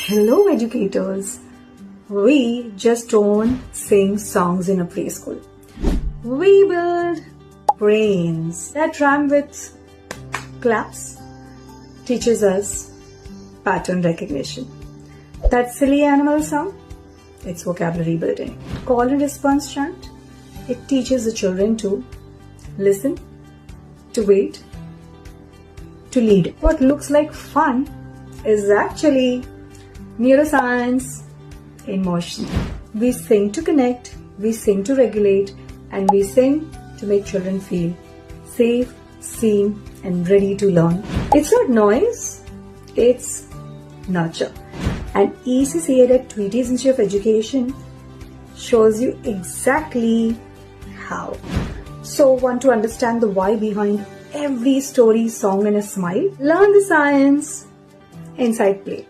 Hello educators, we just don't sing songs in a preschool. We build brains that rhyme with claps, teaches us pattern recognition. That silly animal sound, it's vocabulary building. Call and response chant, it teaches the children to listen, to wait, to lead. What looks like fun is actually neuroscience in motion. We sing to connect, we sing to regulate, and we sing to make children feel safe, seen, and ready to learn. It's not noise, it's nurture. And ECCED at Tweety's Institute of Education shows you exactly how. So, want to understand the why behind every story, song, and a smile? Learn the science inside play.